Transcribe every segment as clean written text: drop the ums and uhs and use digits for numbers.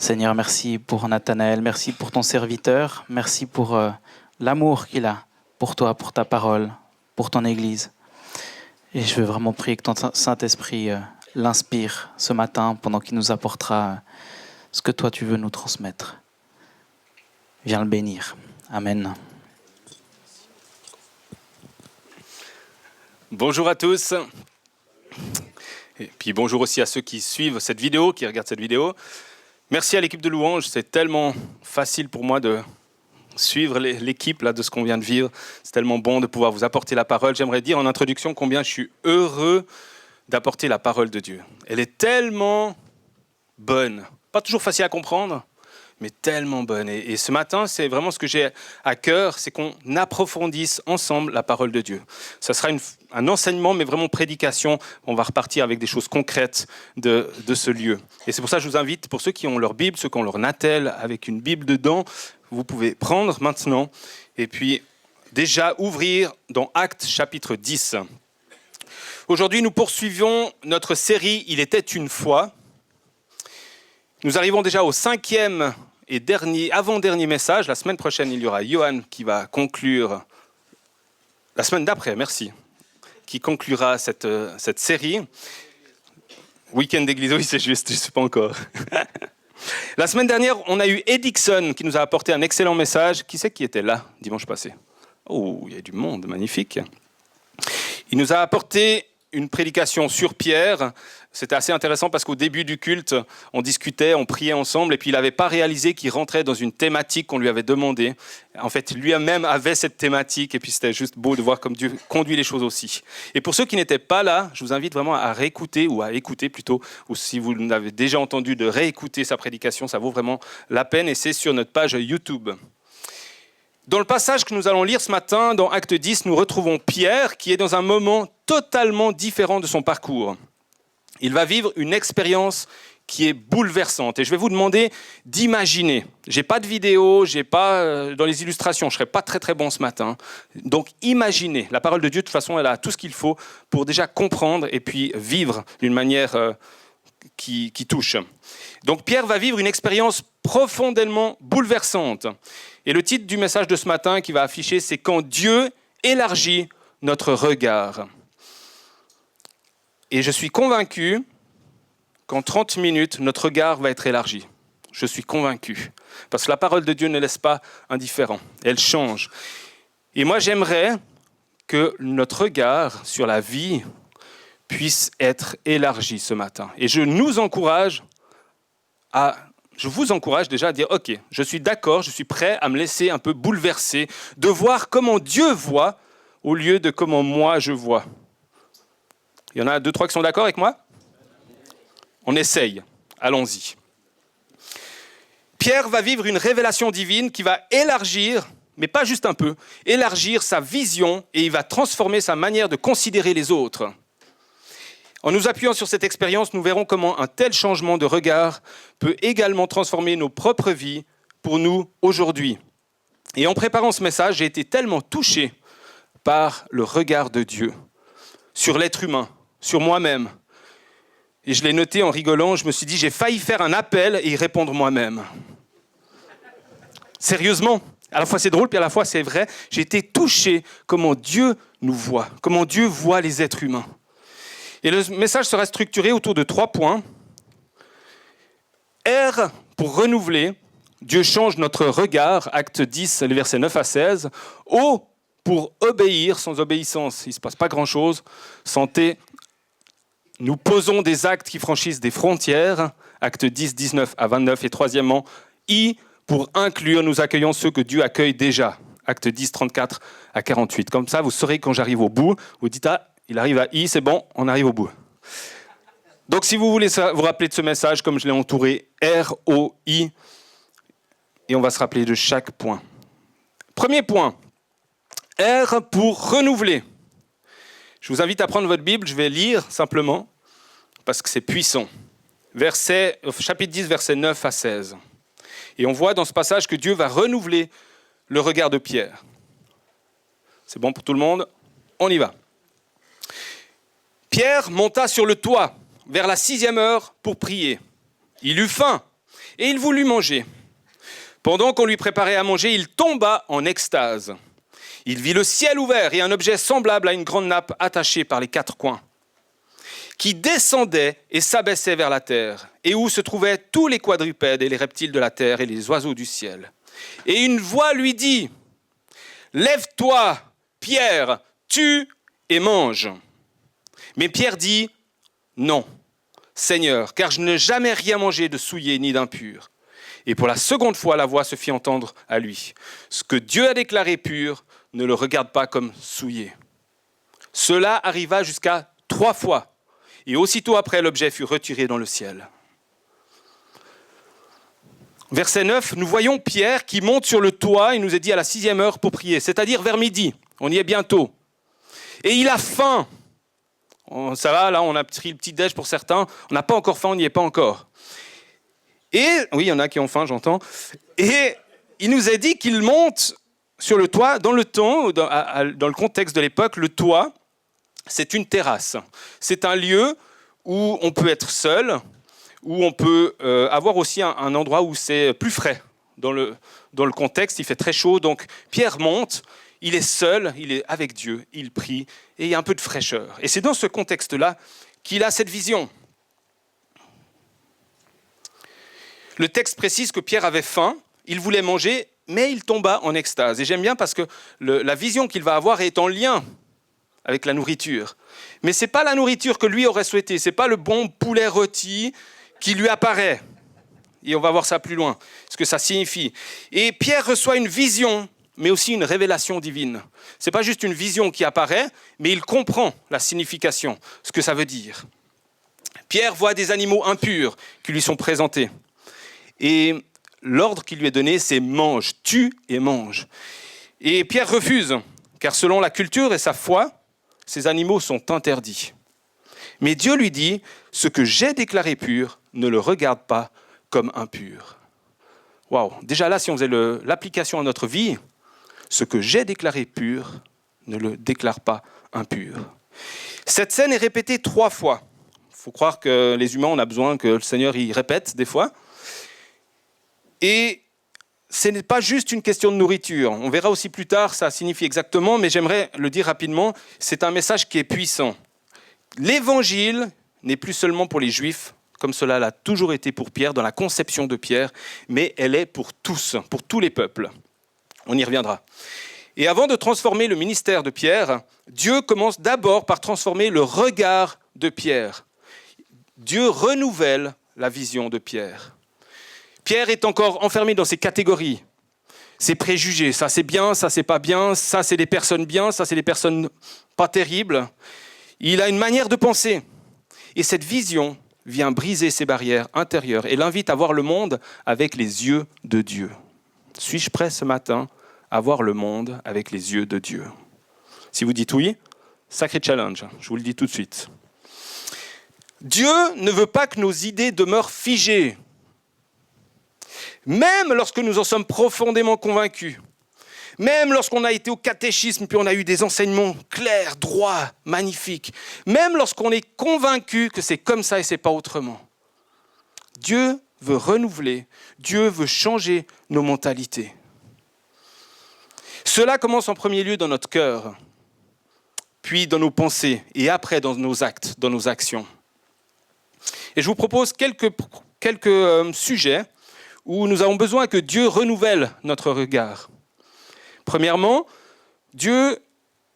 Seigneur, merci pour Nathanaël, merci pour ton serviteur, merci pour l'amour qu'il a pour toi, pour ta parole, pour ton Église. Et je veux vraiment prier que ton Saint-Esprit l'inspire ce matin pendant qu'il nous apportera ce que toi tu veux nous transmettre. Viens le bénir. Amen. Bonjour à tous. Et puis bonjour aussi à ceux qui suivent cette vidéo, qui regardent cette vidéo. Merci à l'équipe de Louange, c'est tellement facile pour moi de suivre l'équipe là, de ce qu'on vient de vivre. C'est tellement bon de pouvoir vous apporter la parole. J'aimerais dire en introduction combien je suis heureux d'apporter la parole de Dieu. Elle est tellement bonne, pas toujours facile à comprendre, mais tellement bonne. Et ce matin, c'est vraiment ce que j'ai à cœur, c'est qu'on approfondisse ensemble la parole de Dieu. Ça sera un enseignement, mais vraiment prédication. On va repartir avec des choses concrètes de ce lieu. Et c'est pour ça que je vous invite, pour ceux qui ont leur Bible, ceux qui ont leur Natel avec une Bible dedans, vous pouvez prendre maintenant et puis déjà ouvrir dans Actes chapitre 10. Aujourd'hui, nous poursuivons notre série « Il était une fois ». Nous arrivons déjà au 5e et avant-dernier message. La semaine prochaine, il y aura Johan qui va conclure, la semaine d'après, merci, qui conclura cette série. Week-end d'église, oui, c'est juste, je ne sais pas encore. La semaine dernière, on a eu Edixon qui nous a apporté un excellent message. Qui c'est qui était là dimanche passé? Oh, il y a du monde, magnifique. Il nous a apporté une prédication sur Pierre. C'était assez intéressant parce qu'au début du culte, on discutait, on priait ensemble et puis il n'avait pas réalisé qu'il rentrait dans une thématique qu'on lui avait demandé. En fait, lui-même avait cette thématique et puis c'était juste beau de voir comme Dieu conduit les choses aussi. Et pour ceux qui n'étaient pas là, je vous invite vraiment à réécouter ou à écouter plutôt, ou si vous l'avez déjà entendu, de réécouter sa prédication, ça vaut vraiment la peine et c'est sur notre page YouTube. Dans le passage que nous allons lire ce matin, dans Acte 10, nous retrouvons Pierre qui est dans un moment totalement différent de son parcours. Il va vivre une expérience qui est bouleversante. Et je vais vous demander d'imaginer. Je n'ai pas de vidéo, je n'ai pas dans les illustrations, je ne serai pas très très bon ce matin. Donc imaginez. La parole de Dieu, de toute façon, elle a tout ce qu'il faut pour déjà comprendre et puis vivre d'une manière qui touche. Donc Pierre va vivre une expérience profondément bouleversante. Et le titre du message de ce matin qui va afficher, c'est « Quand Dieu élargit notre regard ». Et je suis convaincu qu'en 30 minutes, notre regard va être élargi. Je suis convaincu. Parce que la parole de Dieu ne laisse pas indifférent. Elle change. Et moi, j'aimerais que notre regard sur la vie puisse être élargi ce matin. Et je vous encourage déjà à dire « Ok, je suis d'accord, je suis prêt à me laisser un peu bouleverser, de voir comment Dieu voit au lieu de comment moi je vois. » Il y en a 2-3 qui sont d'accord avec moi? On essaye, allons-y. Pierre va vivre une révélation divine qui va élargir, mais pas juste un peu, élargir sa vision et il va transformer sa manière de considérer les autres. En nous appuyant sur cette expérience, nous verrons comment un tel changement de regard peut également transformer nos propres vies pour nous aujourd'hui. Et en préparant ce message, j'ai été tellement touché par le regard de Dieu sur l'être humain, sur moi-même. Et je l'ai noté en rigolant, je me suis dit, j'ai failli faire un appel et y répondre moi-même. Sérieusement, à la fois c'est drôle, puis à la fois c'est vrai, j'ai été touché comment Dieu nous voit, comment Dieu voit les êtres humains. Et le message sera structuré autour de 3 points. R pour renouveler, Dieu change notre regard, Acte 10, les versets 9 à 16. O pour obéir, sans obéissance, il ne se passe pas grand-chose. Santé, nous posons des actes qui franchissent des frontières, Acte 10, 19 à 29. Et troisièmement, I pour inclure, nous accueillons ceux que Dieu accueille déjà, Acte 10, 34 à 48. Comme ça, vous saurez quand j'arrive au bout, vous dites « Ah, il arrive à I, c'est bon, on arrive au bout. » Donc si vous voulez vous rappeler de ce message, comme je l'ai entouré, R-O-I, et on va se rappeler de chaque point. Premier point, R pour renouveler. Je vous invite à prendre votre Bible, je vais lire simplement, parce que c'est puissant. Chapitre 10, versets 9 à 16. Et on voit dans ce passage que Dieu va renouveler le regard de Pierre. C'est bon pour tout le monde? On y va. Pierre monta sur le toit vers la 6e heure pour prier. Il eut faim Et il voulut manger. Pendant qu'on lui préparait à manger, il tomba en extase. Il vit le ciel ouvert et un objet semblable à une grande nappe attachée par les 4 coins, qui descendait et s'abaissait vers la terre, et où se trouvaient tous les quadrupèdes et les reptiles de la terre et les oiseaux du ciel. Et une voix lui dit, « Lève-toi, Pierre, tue et mange. » Mais Pierre dit, « Non, Seigneur, car je n'ai jamais rien mangé de souillé ni d'impur. » Et pour la seconde fois, la voix se fit entendre à lui. « Ce que Dieu a déclaré pur, ne le regarde pas comme souillé. » Cela arriva jusqu'à 3 fois. Et aussitôt après, l'objet fut retiré dans le ciel. Verset 9, nous voyons Pierre qui monte sur le toit, il nous est dit à la 6e heure pour prier, c'est-à-dire vers midi, on y est bientôt. Et il a faim. Ça va, là, on a pris le petit déj pour certains, on n'a pas encore faim, on n'y est pas encore. Et, oui, il y en a qui ont faim, j'entends. Et il nous est dit qu'il monte sur le toit, dans le temps, dans le contexte de l'époque, le toit, c'est une terrasse. C'est un lieu où on peut être seul, où on peut avoir aussi un endroit où c'est plus frais. Dans le contexte, il fait très chaud, donc Pierre monte, il est seul, il est avec Dieu, il prie, et il y a un peu de fraîcheur. Et c'est dans ce contexte-là qu'il a cette vision. Le texte précise que Pierre avait faim, il voulait manger, mais il tomba en extase. Et j'aime bien parce que la vision qu'il va avoir est en lien avec la nourriture. Mais ce n'est pas la nourriture que lui aurait souhaité, ce n'est pas le bon poulet rôti qui lui apparaît. Et on va voir ça plus loin, ce que ça signifie. Et Pierre reçoit une vision, mais aussi une révélation divine. Ce n'est pas juste une vision qui apparaît, mais il comprend la signification, ce que ça veut dire. Pierre voit des animaux impurs qui lui sont présentés. Et l'ordre qui lui est donné, c'est « mange, tue et mange ». Et Pierre refuse, car selon la culture et sa foi, ces animaux sont interdits. Mais Dieu lui dit, « Ce que j'ai déclaré pur, ne le regarde pas comme impur. » Waouh! Déjà là, si on faisait l'application à notre vie, ce que j'ai déclaré pur, ne le déclare pas impur. Cette scène est répétée 3 fois. Il faut croire que les humains, on a besoin que le Seigneur y répète des fois. Et ce n'est pas juste une question de nourriture. On verra aussi plus tard, ça signifie exactement, mais j'aimerais le dire rapidement, c'est un message qui est puissant. L'évangile n'est plus seulement pour les Juifs, comme cela l'a toujours été pour Pierre, dans la conception de Pierre, mais elle est pour tous les peuples. On y reviendra. Et avant de transformer le ministère de Pierre, Dieu commence d'abord par transformer le regard de Pierre. Dieu renouvelle la vision de Pierre. Pierre est encore enfermé dans ses catégories, ses préjugés. Ça c'est bien, ça c'est pas bien, ça c'est des personnes bien, ça c'est des personnes pas terribles. Il a une manière de penser. Et cette vision vient briser ses barrières intérieures et l'invite à voir le monde avec les yeux de Dieu. Suis-je prêt ce matin à voir le monde avec les yeux de Dieu? Si vous dites oui, sacré challenge, je vous le dis tout de suite. Dieu ne veut pas que nos idées demeurent figées. Même lorsque nous en sommes profondément convaincus, même lorsqu'on a été au catéchisme puis on a eu des enseignements clairs, droits, magnifiques, même lorsqu'on est convaincu que c'est comme ça et c'est pas autrement, Dieu veut renouveler, Dieu veut changer nos mentalités. Cela commence en premier lieu dans notre cœur, puis dans nos pensées et après dans nos actes, dans nos actions. Et je vous propose quelques sujets où nous avons besoin que Dieu renouvelle notre regard. Premièrement, Dieu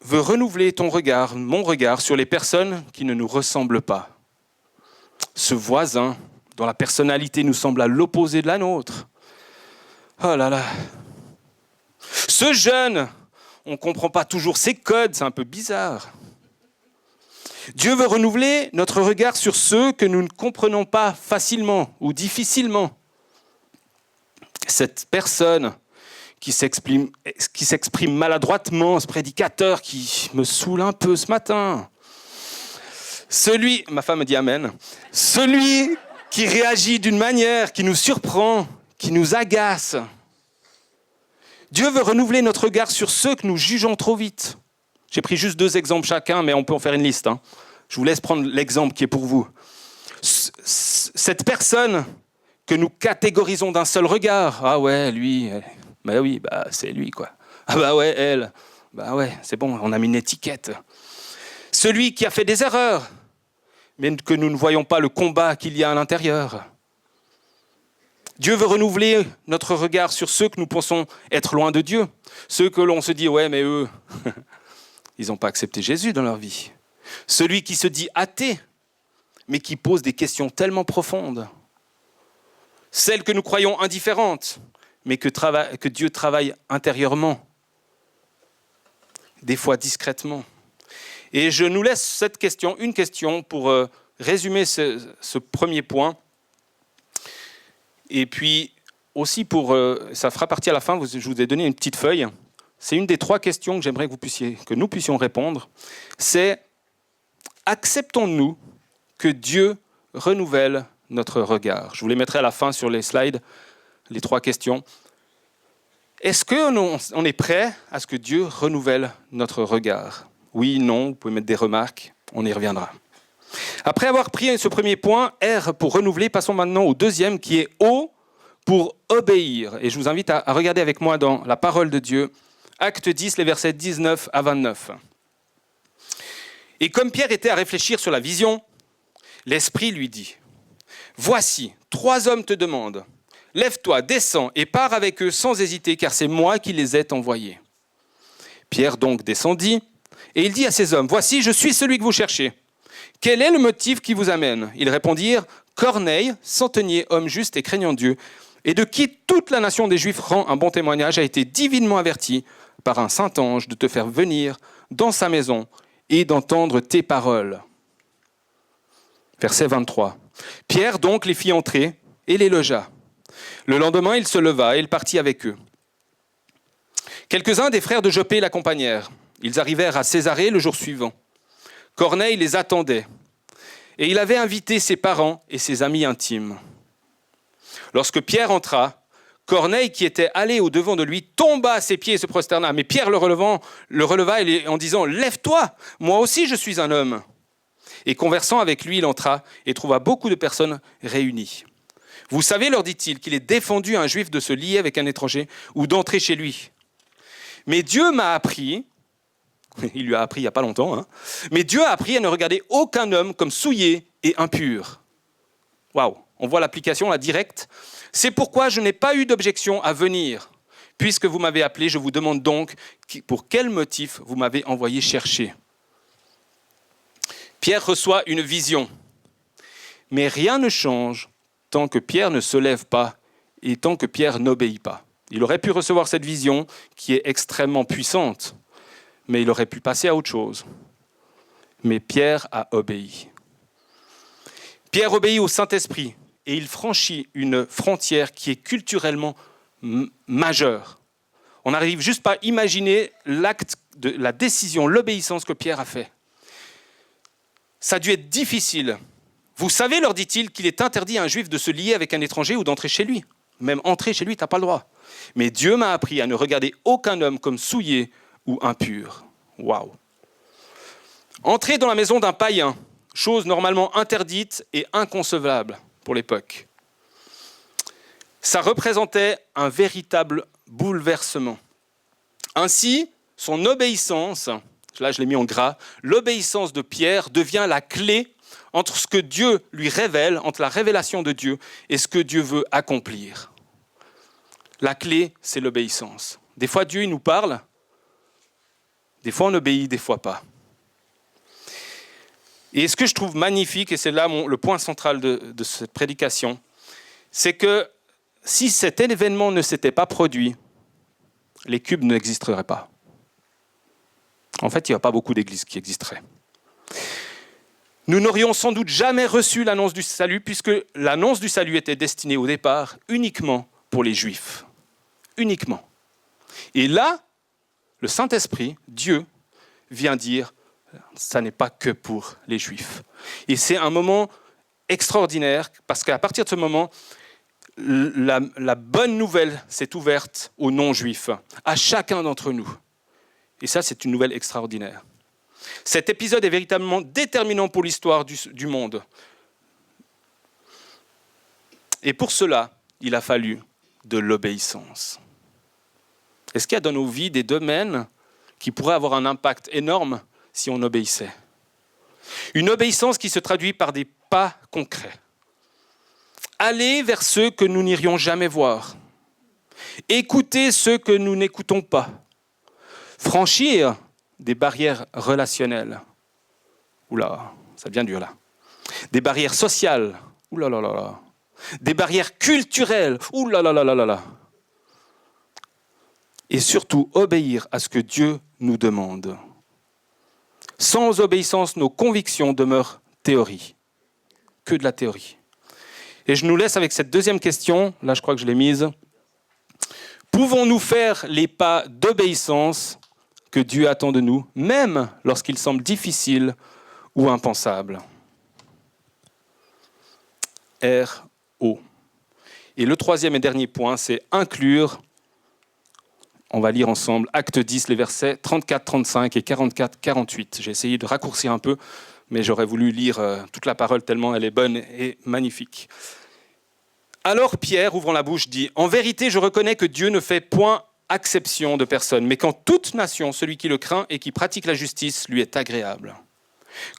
veut renouveler ton regard, mon regard, sur les personnes qui ne nous ressemblent pas. Ce voisin dont la personnalité nous semble à l'opposé de la nôtre. Oh là là. Ce jeune, on ne comprend pas toujours ses codes, c'est un peu bizarre. Dieu veut renouveler notre regard sur ceux que nous ne comprenons pas facilement ou difficilement. Cette personne qui s'exprime maladroitement, ce prédicateur qui me saoule un peu ce matin. Ma femme me dit amen, celui qui réagit d'une manière qui nous surprend, qui nous agace. Dieu veut renouveler notre regard sur ceux que nous jugeons trop vite. J'ai pris juste 2 exemples chacun, mais on peut en faire une liste. Je vous laisse prendre l'exemple qui est pour vous. Cette personne que nous catégorisons d'un seul regard. Ah ouais, lui, bah oui, bah c'est lui quoi. Ah bah ouais, elle, bah ouais, c'est bon, on a mis une étiquette. Celui qui a fait des erreurs, mais que nous ne voyons pas le combat qu'il y a à l'intérieur. Dieu veut renouveler notre regard sur ceux que nous pensons être loin de Dieu. Ceux que l'on se dit, ouais, mais eux, ils n'ont pas accepté Jésus dans leur vie. Celui qui se dit athée, mais qui pose des questions tellement profondes. Celles que nous croyons indifférentes, mais que Dieu travaille intérieurement, des fois discrètement. Et je nous laisse une question pour résumer ce premier point. Et puis aussi, ça fera partie à la fin, je vous ai donné une petite feuille. C'est une des 3 questions que j'aimerais que nous puissions répondre. C'est, acceptons-nous que Dieu renouvelle notre regard? Je vous les mettrai à la fin sur les slides, les 3 questions. Est-ce qu'on est prêt à ce que Dieu renouvelle notre regard? Oui, non, vous pouvez mettre des remarques, on y reviendra. Après avoir pris ce premier point, R pour renouveler, passons maintenant au deuxième qui est O pour obéir. Et je vous invite à regarder avec moi dans la parole de Dieu, Acte 10, les versets 19 à 29. Et comme Pierre était à réfléchir sur la vision, l'Esprit lui dit, « Voici, 3 hommes te demandent, lève-toi, descends et pars avec eux sans hésiter, car c'est moi qui les ai envoyés. » Pierre donc descendit, et il dit à ces hommes, « Voici, je suis celui que vous cherchez. Quel est le motif qui vous amène ?» Ils répondirent, « Corneille, centenier, homme juste et craignant Dieu, et de qui toute la nation des Juifs rend un bon témoignage, a été divinement averti par un saint ange de te faire venir dans sa maison et d'entendre tes paroles. » Verset 23. Pierre donc les fit entrer et les logea. Le lendemain, il se leva et il partit avec eux. Quelques-uns des frères de Jopé l'accompagnèrent. Ils arrivèrent à Césarée le jour suivant. Corneille les attendait, et il avait invité ses parents et ses amis intimes. Lorsque Pierre entra, Corneille, qui était allé au-devant de lui, tomba à ses pieds et se prosterna. Mais Pierre le releva en disant « Lève-toi, moi aussi je suis un homme ». Et conversant avec lui, il entra et trouva beaucoup de personnes réunies. « Vous savez, leur dit-il, qu'il est défendu à un juif de se lier avec un étranger ou d'entrer chez lui. Mais Dieu m'a appris, il lui a appris il n'y a pas longtemps, mais Dieu a appris à ne regarder aucun homme comme souillé et impur. » Waouh, on voit l'application là directe. « C'est pourquoi je n'ai pas eu d'objection à venir. Puisque vous m'avez appelé, je vous demande donc pour quel motif vous m'avez envoyé chercher. » Pierre reçoit une vision. Mais rien ne change tant que Pierre ne se lève pas et tant que Pierre n'obéit pas. Il aurait pu recevoir cette vision qui est extrêmement puissante, mais il aurait pu passer à autre chose. Mais Pierre a obéi. Pierre obéit au Saint-Esprit et il franchit une frontière qui est culturellement majeure. On n'arrive juste pas à imaginer l'acte de la décision, l'obéissance que Pierre a fait. Ça a dû être difficile. Vous savez, leur dit-il, qu'il est interdit à un juif de se lier avec un étranger ou d'entrer chez lui. Même entrer chez lui, tu n'as pas le droit. Mais Dieu m'a appris à ne regarder aucun homme comme souillé ou impur. Waouh. Entrer dans la maison d'un païen, chose normalement interdite et inconcevable pour l'époque. Ça représentait un véritable bouleversement. Ainsi, son obéissance, là je l'ai mis en gras, l'obéissance de Pierre devient la clé entre ce que Dieu lui révèle, entre la révélation de Dieu et ce que Dieu veut accomplir. La clé, c'est l'obéissance. Des fois, Dieu il nous parle, des fois on obéit, des fois pas. Et ce que je trouve magnifique, et c'est là le point central de cette prédication, c'est que si cet événement ne s'était pas produit, les cubes n'existeraient pas. En fait, il n'y a pas beaucoup d'églises qui existeraient. Nous n'aurions sans doute jamais reçu l'annonce du salut, puisque l'annonce du salut était destinée au départ uniquement pour les Juifs. Uniquement. Et là, le Saint-Esprit, Dieu, vient dire, ça n'est pas que pour les Juifs. Et c'est un moment extraordinaire, parce qu'à partir de ce moment, la bonne nouvelle s'est ouverte aux non-juifs, à chacun d'entre nous. Et ça, c'est une nouvelle extraordinaire. Cet épisode est véritablement déterminant pour l'histoire du monde. Et pour cela, il a fallu de l'obéissance. Est-ce qu'il y a dans nos vies des domaines qui pourraient avoir un impact énorme si on obéissait? Une obéissance qui se traduit par des pas concrets. Aller vers ceux que nous n'irions jamais voir. Écouter ceux que nous n'écoutons pas. Franchir des barrières relationnelles. Oula, ça devient dur là. Des barrières sociales. Oula là là là. Des barrières culturelles. Oula là là là là là. Et surtout, obéir à ce que Dieu nous demande. Sans obéissance, nos convictions demeurent théorie. Que de la théorie. Et je nous laisse avec cette deuxième question. Là, je crois que je l'ai mise. Pouvons-nous faire les pas d'obéissance que Dieu attend de nous, même lorsqu'ils semblent difficiles ou impensables? R-O. Et le troisième et dernier point, c'est inclure. On va lire ensemble Acte 10, les versets 34, 35 et 44, 48. J'ai essayé de raccourcir un peu, mais j'aurais voulu lire toute la parole tellement elle est bonne et magnifique. Alors Pierre, ouvrant la bouche, dit « En vérité, je reconnais que Dieu ne fait point acception de personne, mais qu'en toute nation, celui qui le craint et qui pratique la justice lui est agréable. »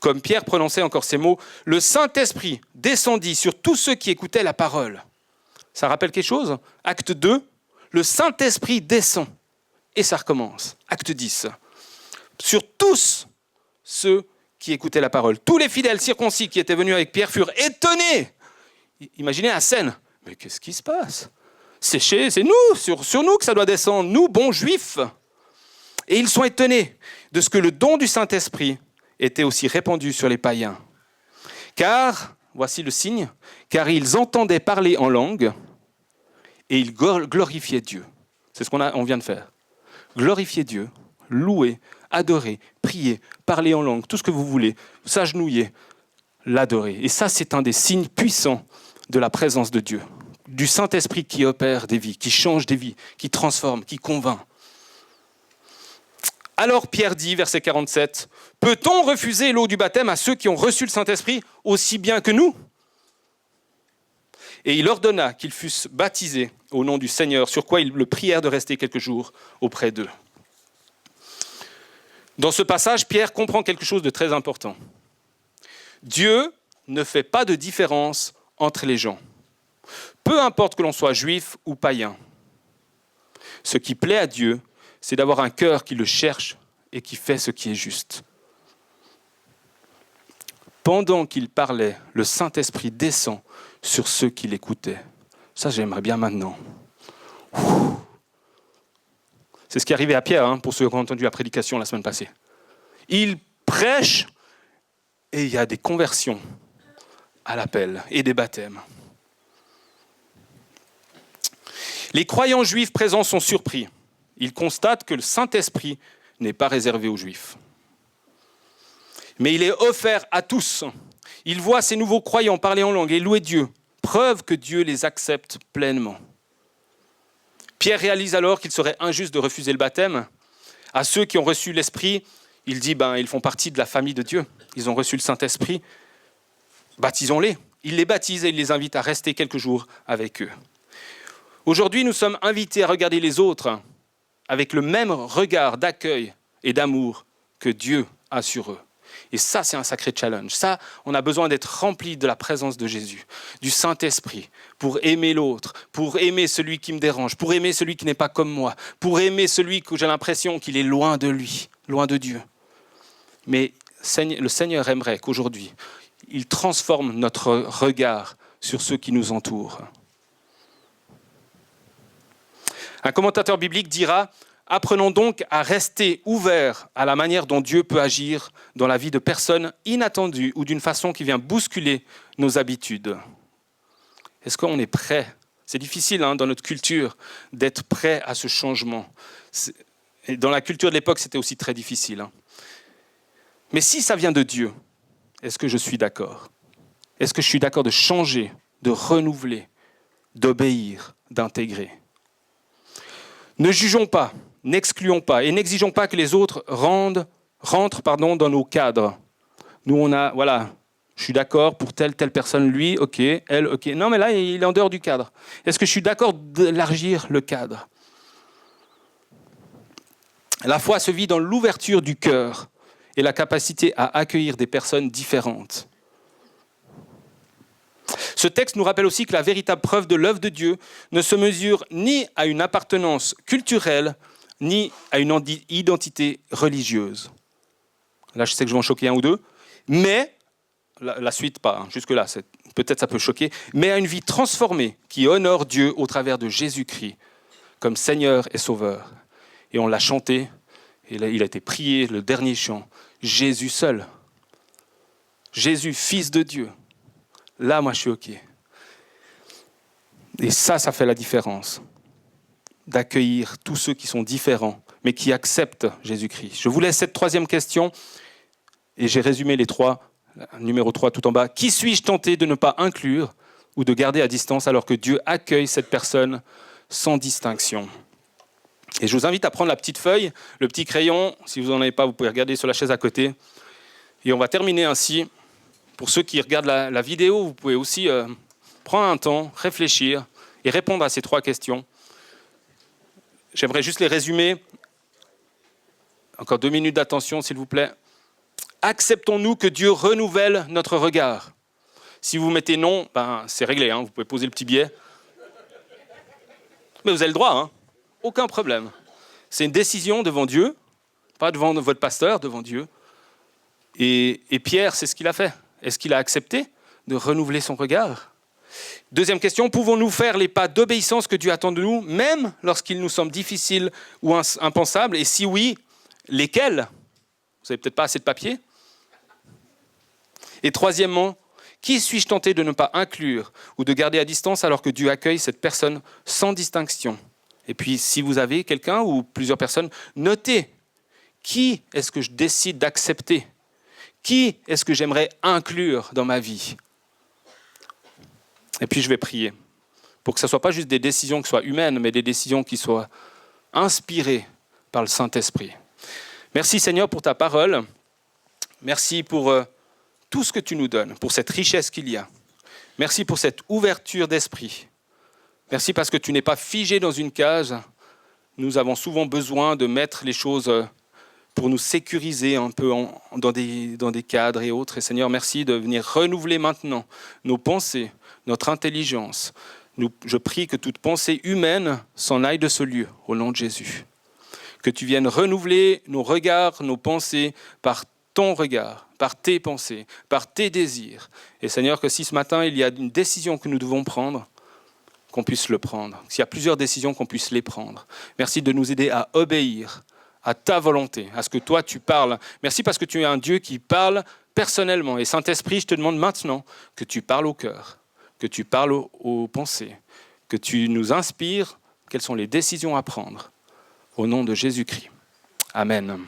Comme Pierre prononçait encore ces mots, le Saint-Esprit descendit sur tous ceux qui écoutaient la parole. Ça rappelle quelque chose? Acte 2, le Saint-Esprit descend. Et ça recommence. Acte 10. Sur tous ceux qui écoutaient la parole. Tous les fidèles circoncis qui étaient venus avec Pierre furent étonnés. Imaginez la scène. Mais qu'est-ce qui se passe? C'est nous, sur nous que ça doit descendre, nous, bons juifs. Et ils sont étonnés de ce que le don du Saint-Esprit était aussi répandu sur les païens. Car, voici le signe, car ils entendaient parler en langue et ils glorifiaient Dieu. C'est ce qu'on vient de faire. Glorifier Dieu, louer, adorer, prier, parler en langue, tout ce que vous voulez, s'agenouiller, l'adorer. Et ça, c'est un des signes puissants de la présence de Dieu, du Saint-Esprit qui opère des vies, qui change des vies, qui transforme, qui convainc. Alors Pierre dit, verset 47, « Peut-on refuser l'eau du baptême à ceux qui ont reçu le Saint-Esprit aussi bien que nous ?» Et il ordonna qu'ils fussent baptisés au nom du Seigneur, sur quoi ils le prièrent de rester quelques jours auprès d'eux. Dans ce passage, Pierre comprend quelque chose de très important. Dieu ne fait pas de différence entre les gens. Peu importe que l'on soit juif ou païen. Ce qui plaît à Dieu, c'est d'avoir un cœur qui le cherche et qui fait ce qui est juste. Pendant qu'il parlait, le Saint-Esprit descend sur ceux qui l'écoutaient. Ça, j'aimerais bien maintenant. C'est ce qui est arrivé à Pierre, pour ceux qui ont entendu la prédication la semaine passée. Il prêche et il y a des conversions à l'appel et des baptêmes. Les croyants juifs présents sont surpris. Ils constatent que le Saint-Esprit n'est pas réservé aux Juifs. Mais il est offert à tous. Ils voient ces nouveaux croyants parler en langue et louer Dieu, preuve que Dieu les accepte pleinement. Pierre réalise alors qu'il serait injuste de refuser le baptême. À ceux qui ont reçu l'Esprit, il dit ils font partie de la famille de Dieu. Ils ont reçu le Saint-Esprit, baptisons-les. Il les baptise et il les invite à rester quelques jours avec eux. Aujourd'hui, nous sommes invités à regarder les autres avec le même regard d'accueil et d'amour que Dieu a sur eux. Et ça, c'est un sacré challenge. Ça, on a besoin d'être rempli de la présence de Jésus, du Saint-Esprit, pour aimer l'autre, pour aimer celui qui me dérange, pour aimer celui qui n'est pas comme moi, pour aimer celui que j'ai l'impression qu'il est loin de lui, loin de Dieu. Mais le Seigneur aimerait qu'aujourd'hui, il transforme notre regard sur ceux qui nous entourent. Un commentateur biblique dira « Apprenons donc à rester ouverts à la manière dont Dieu peut agir dans la vie de personnes inattendues ou d'une façon qui vient bousculer nos habitudes. » Est-ce qu'on est prêt? C'est difficile dans notre culture d'être prêt à ce changement. Et dans la culture de l'époque, c'était aussi très difficile. Mais si ça vient de Dieu, est-ce que je suis d'accord? Est-ce que je suis d'accord de changer, de renouveler, d'obéir, d'intégrer? Ne jugeons pas, n'excluons pas et n'exigeons pas que les autres rentrent dans nos cadres. Nous, on a Je suis d'accord pour telle personne, lui, ok, elle, ok. Non, mais là, il est en dehors du cadre. Est-ce que je suis d'accord d'élargir le cadre? La foi se vit dans l'ouverture du cœur et la capacité à accueillir des personnes différentes. Ce texte nous rappelle aussi que la véritable preuve de l'œuvre de Dieu ne se mesure ni à une appartenance culturelle, ni à une identité religieuse. Là, je sais que je vais en choquer un ou deux, mais la suite pas, hein, jusque-là, peut-être ça peut choquer, mais à une vie transformée qui honore Dieu au travers de Jésus-Christ comme Seigneur et Sauveur. Et on l'a chanté, et là, il a été prié, le dernier chant, Jésus seul. Jésus, Fils de Dieu. Là, moi, je suis OK. Et ça fait la différence. D'accueillir tous ceux qui sont différents, mais qui acceptent Jésus-Christ. Je vous laisse cette troisième question, et j'ai résumé les trois, numéro 3 tout en bas. Qui suis-je tenté de ne pas inclure ou de garder à distance alors que Dieu accueille cette personne sans distinction? Et je vous invite à prendre la petite feuille, le petit crayon. Si vous n'en avez pas, vous pouvez regarder sur la chaise à côté. Et on va terminer ainsi. Pour ceux qui regardent la vidéo, vous pouvez aussi prendre un temps, réfléchir et répondre à ces 3 questions. J'aimerais juste les résumer. Encore 2 minutes d'attention, s'il vous plaît. Acceptons-nous que Dieu renouvelle notre regard? Si vous mettez non, c'est réglé, hein, vous pouvez poser le petit billet. Mais vous avez le droit, hein, aucun problème. C'est une décision devant Dieu, pas devant votre pasteur, devant Dieu. Et Pierre, c'est ce qu'il a fait. Est-ce qu'il a accepté de renouveler son regard? Deuxième question, pouvons-nous faire les pas d'obéissance que Dieu attend de nous, même lorsqu'ils nous semblent difficiles ou impensables? Et si oui, lesquels? Vous n'avez peut-être pas assez de papier. Et troisièmement, qui suis-je tenté de ne pas inclure ou de garder à distance alors que Dieu accueille cette personne sans distinction? Et puis, si vous avez quelqu'un ou plusieurs personnes, notez qui est-ce que je décide d'accepter? Qui est-ce que j'aimerais inclure dans ma vie? Et puis, je vais prier pour que ce ne soit pas juste des décisions qui soient humaines, mais des décisions qui soient inspirées par le Saint-Esprit. Merci Seigneur pour ta parole. Merci pour tout ce que tu nous donnes, pour cette richesse qu'il y a. Merci pour cette ouverture d'esprit. Merci parce que tu n'es pas figé dans une case. Nous avons souvent besoin de mettre les choses pour nous sécuriser un peu dans des cadres et autres. Et Seigneur, merci de venir renouveler maintenant nos pensées, notre intelligence. Je prie que toute pensée humaine s'en aille de ce lieu, au nom de Jésus. Que tu viennes renouveler nos regards, nos pensées par ton regard, par tes pensées, par tes désirs. Et Seigneur, que si ce matin, il y a une décision que nous devons prendre, qu'on puisse le prendre. S'il y a plusieurs décisions, qu'on puisse les prendre. Merci de nous aider à obéir à ta volonté, à ce que toi tu parles. Merci parce que tu es un Dieu qui parle personnellement. Et Saint-Esprit, je te demande maintenant que tu parles au cœur, que tu parles aux pensées, que tu nous inspires quelles sont les décisions à prendre. Au nom de Jésus-Christ. Amen.